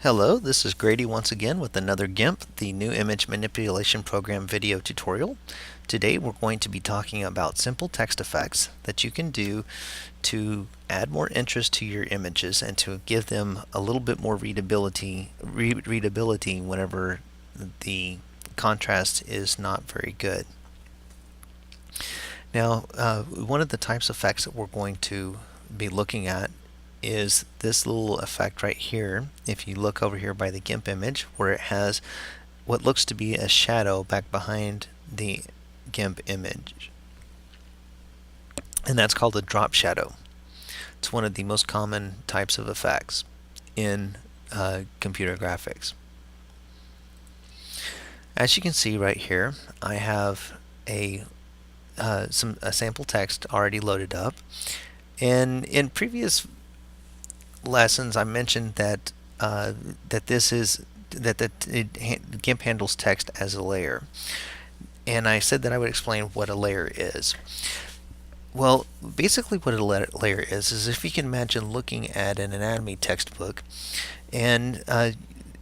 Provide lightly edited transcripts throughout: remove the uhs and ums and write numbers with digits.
Hello, this is Grady once again with another GIMP, the new image manipulation program video tutorial. Today we're going to be talking about simple text effects that you can do to add more interest to your images and to give them a little bit more readability whenever the contrast is not very good. Now, one of the types of effects that we're going to be looking at is this little effect right here. If you look over here by the GIMP image, where it has what looks to be a shadow back behind the GIMP image, and that's called a drop shadow. It's one of the most common types of effects in computer graphics. As you can see right here, I have a sample text already loaded up, and in previous lessons I mentioned that GIMP handles text as a layer, and I said that I would explain what a layer is. Well, basically what a layer is if you can imagine looking at an anatomy textbook, and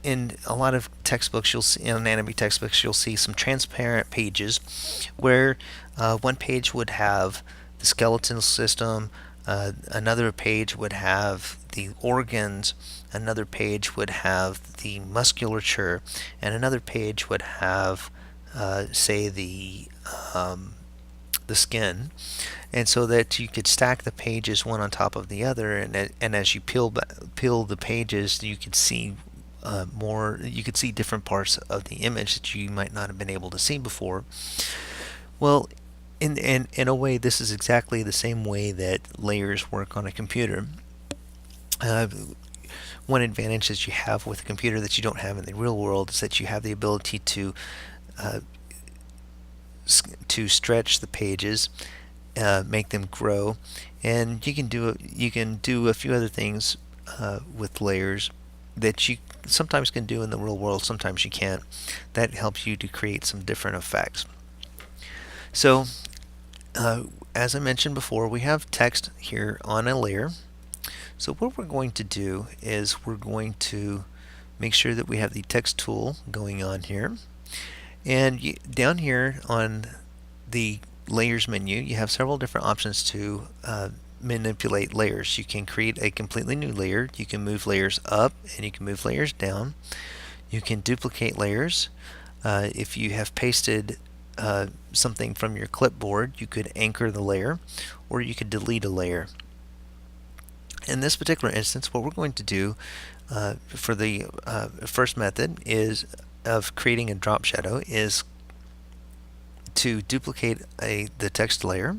in a lot of textbooks, in anatomy textbooks, you'll see some transparent pages where one page would have the skeletal system, another page would have the organs, another page would have the musculature, and another page would have, say, the skin, and so that you could stack the pages one on top of the other, and as you peel the pages, you could see more. You could see different parts of the image that you might not have been able to see before. Well, in a way, this is exactly the same way that layers work on a computer. One advantage that you have with a computer that you don't have in the real world is that you have the ability to stretch the pages, make them grow, and you can do a few other things with layers that you sometimes can do in the real world, sometimes you can't. That helps you to create some different effects. So as I mentioned before, we have text here on a layer. So what we're going to do is we're going to make sure that we have the text tool going on here, and down here on the layers menu, you have several different options to manipulate layers. You can create a completely new layer, you can move layers up, and you can move layers down. You can duplicate layers. If you have pasted something from your clipboard, you could anchor the layer, or you could delete a layer. In this particular instance, what we're going to do for the first method is of creating a drop shadow is to duplicate the text layer,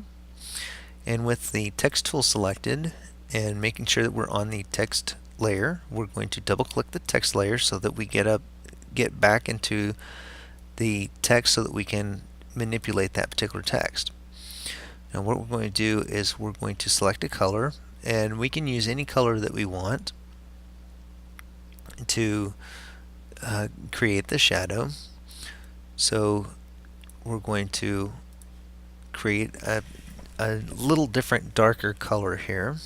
and with the text tool selected and making sure that we're on the text layer, we're going to double click the text layer so that we get back into the text so that we can manipulate that particular text. Now what we're going to do is we're going to select a color, and we can use any color that we want to create the shadow. So we're going to create a little different darker color here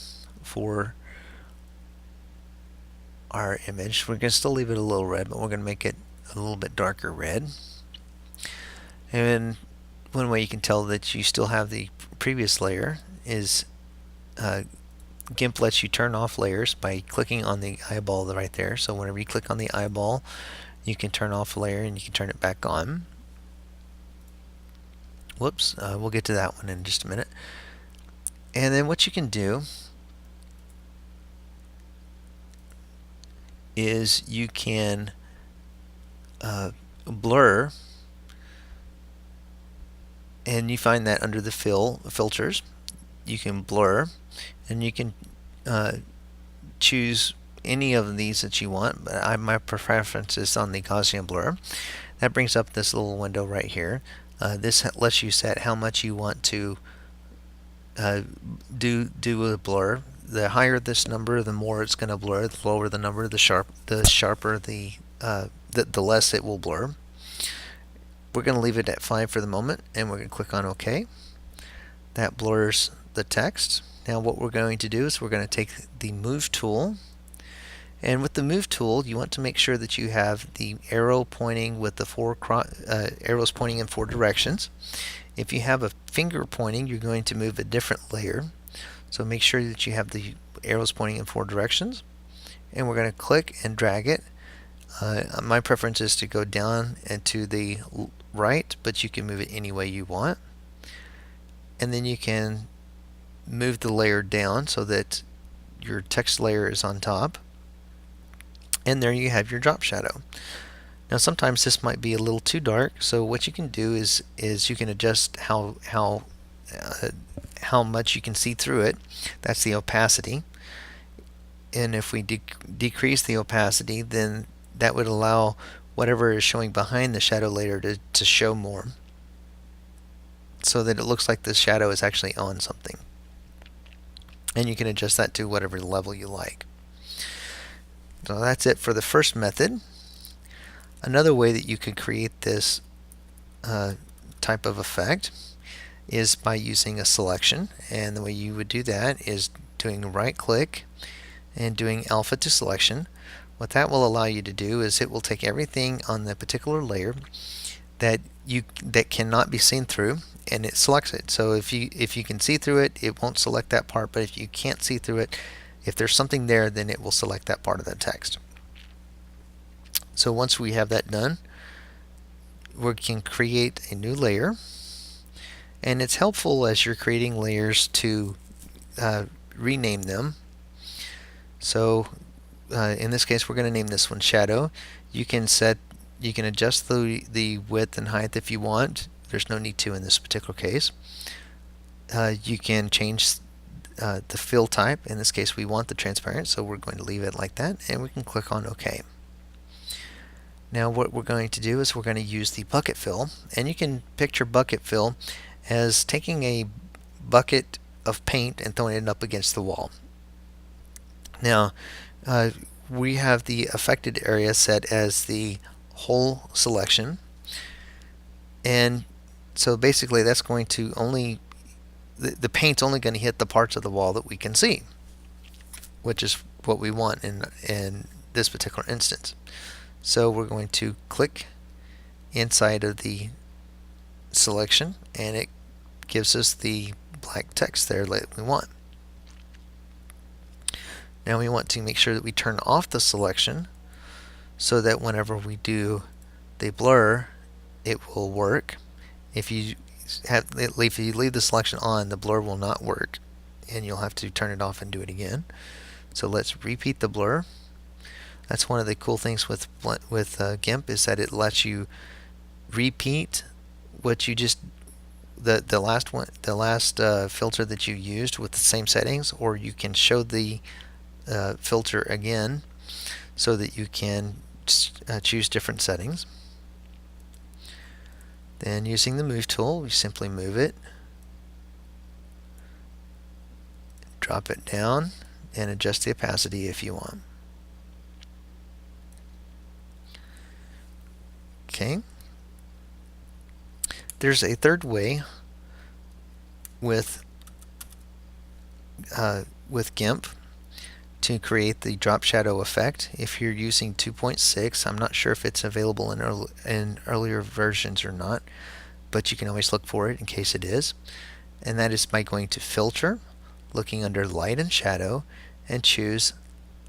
for our image. We're going to still leave it a little red, but we're going to make it a little bit darker red. And one way you can tell that you still have the previous layer is GIMP lets you turn off layers by clicking on the eyeball right there. So whenever you click on the eyeball, you can turn off a layer and you can turn it back on. Whoops, we'll get to that one in just a minute. And then what you can do is you can blur, and you find that under the filters you can blur, and you can choose any of these that you want, but my preference is on the Gaussian blur. That brings up this little window right here. This lets you set how much you want to do a blur. The higher this number, the more it's going to blur. The lower the number, the sharper the less it will blur. We're going to leave it at 5 for the moment, and we're going to click on OK. That blurs the text. Now what we're going to do is we're going to take the move tool, And with the move tool, you want to make sure that you have the arrow pointing with the arrows pointing in 4 directions. If you have a finger pointing, you're going to move a different layer. So make sure that you have the arrows pointing in 4 directions. And we're going to click and drag it. My preference is to go down and to the right, but you can move it any way you want. And then you can move the layer down so that your text layer is on top. And there you have your drop shadow. Now sometimes this might be a little too dark, so what you can do is you can adjust how much you can see through it. That's the opacity. And if we decrease the opacity, then that would allow whatever is showing behind the shadow layer to show more, so that it looks like the shadow is actually on something. And you can adjust that to whatever level you like. So that's it for the first method. Another way that you could create this type of effect is by using a selection, and the way you would do that is doing a right click and doing alpha to selection. What that will allow you to do is it will take everything on the particular layer that cannot be seen through, and it selects it. So if you can see through it, it won't select that part, but if you can't see through it, if there's something there, then it will select that part of the text. So once we have that done, we can create a new layer, and it's helpful as you're creating layers to rename them. So in this case, we're going to name this one shadow. You can adjust the width and height if you want. There's no need to in this particular case. You can change the fill type. In this case, we want the transparent, so we're going to leave it like that, and we can click on OK. Now what we're going to do is we're going to use the bucket fill, and you can picture bucket fill as taking a bucket of paint and throwing it up against the wall. Now we have the affected area set as the whole selection, and so basically that's going to the paint's only going to hit the parts of the wall that we can see, which is what we want in this particular instance. So we're going to click inside of the selection, and it gives us the black text there that we want. Now we want to make sure that we turn off the selection so that whenever we do the blur, it will work. If you leave the selection on, the blur will not work, and you'll have to turn it off and do it again. So let's repeat the blur. That's one of the cool things with GIMP, is that it lets you repeat what you just the last filter that you used with the same settings, or you can show the filter again so that you can choose different settings. Then using the move tool, we simply move it, drop it down, and adjust the opacity if you want. Okay. There's a third way with GIMP to create the drop shadow effect. If you're using 2.6, I'm not sure if it's available in earlier versions or not, but you can always look for it in case it is. And that is by going to Filter, looking under Light and Shadow, and choose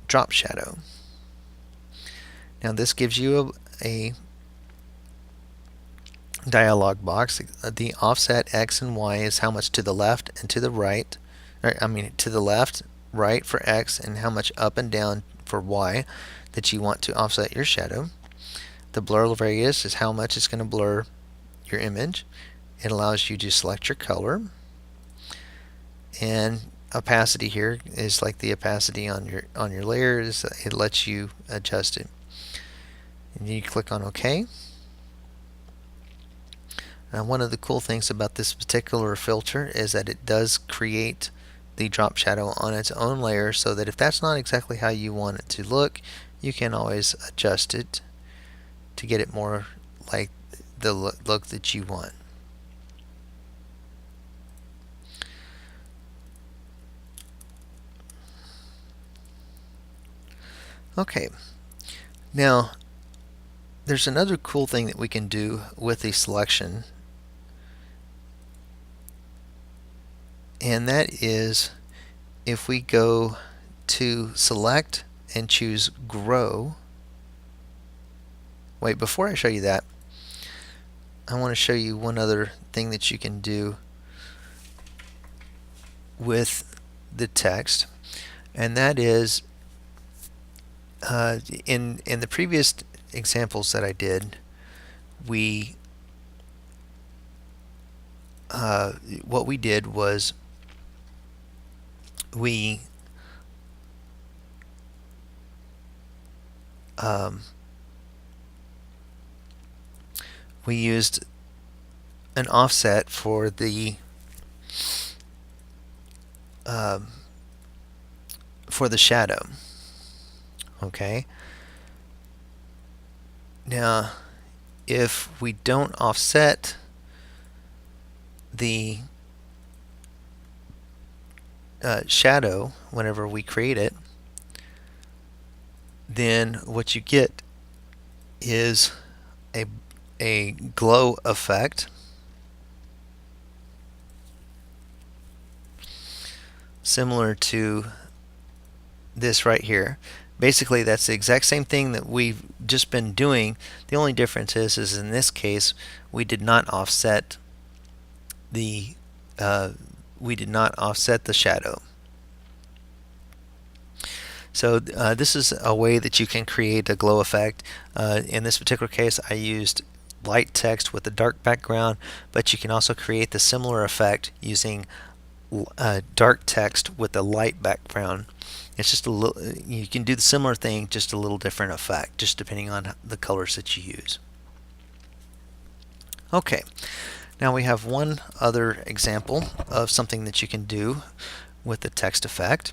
Drop Shadow. Now this gives you a dialog box. The offset X and Y is how much to the left and to the right, to the left, right for X, and how much up and down for Y that you want to offset your shadow. The blur radius is how much it's going to blur your image. It allows you to select your color, and opacity here is like the opacity on your layers. It lets you adjust it, and you click on OK. Now, one of the cool things about this particular filter is that it does create the drop shadow on its own layer, so that if that's not exactly how you want it to look, you can always adjust it to get it more like the look that you want. Okay, now there's another cool thing that we can do with the selection, and that is if we go to select and choose grow. Wait, before I show you that, I want to show you one other thing that you can do with the text, and that is in the previous examples that I did, we what we did was we we used an offset for the shadow. Okay. Now, if we don't offset the shadow whenever we create it, then what you get is a glow effect, similar to this right here. Basically, that's the exact same thing that we've just been doing. The only difference is in this case we did not offset the shadow. So this is a way that you can create a glow effect. In this particular case, I used light text with a dark background, but you can also create the similar effect using dark text with a light background. It's just a little, you can do the similar thing, just a little different effect, just depending on the colors that you use. Okay, now we have one other example of something that you can do with the text effect,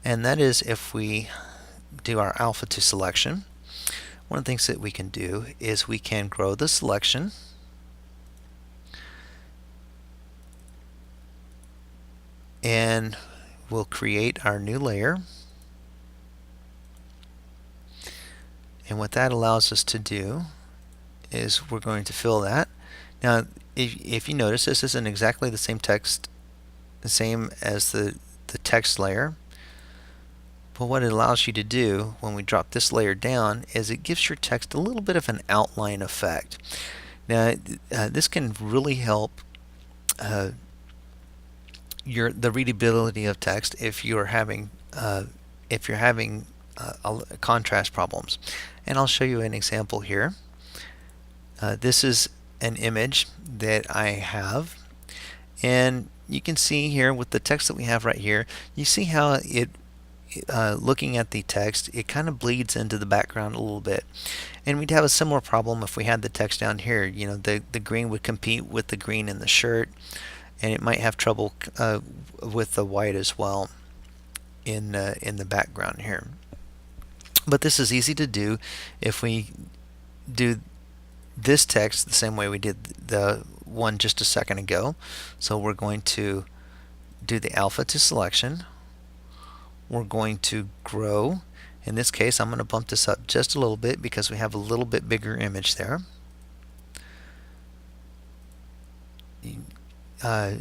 and that is if we do our alpha to selection. One of the things that we can do is we can grow the selection, and we'll create our new layer. And what that allows us to do is we're going to fill that. Now, if you notice, this isn't exactly the same text, the same as the text layer. But what it allows you to do when we drop this layer down is it gives your text a little bit of an outline effect. Now, this can really help the readability of text if you're having contrast problems. And I'll show you an example here. This is an image that I have, and you can see here with the text that we have right here, you see how it looking at the text, it kind of bleeds into the background a little bit. And we'd have a similar problem if we had the text down here. You know, the green would compete with the green in the shirt, and it might have trouble with the white as well in the background here. But this is easy to do if we do this text the same way we did the one just a second ago. So we're going to do the alpha to selection. We're going to grow. In this case, I'm going to bump this up just a little bit because we have a little bit bigger image there.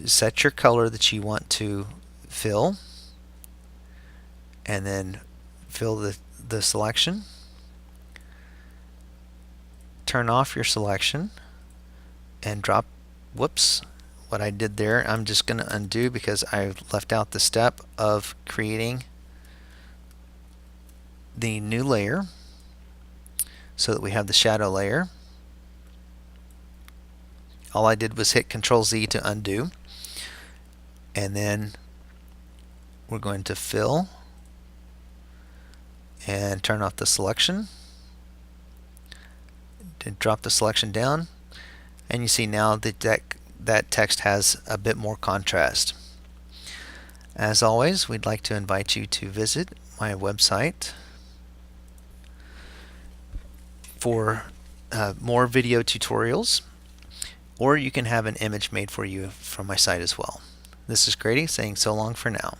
Set your color that you want to fill, and then fill the selection. Turn off your selection and drop, whoops, what I did there I'm just going to undo because I left out the step of creating the new layer so that we have the shadow layer. All I did was hit Control Z to undo, and then we're going to fill and turn off the selection, and drop the selection down, and you see now that text has a bit more contrast. As always, we'd like to invite you to visit my website for more video tutorials, or you can have an image made for you from my site as well. This is Grady saying so long for now.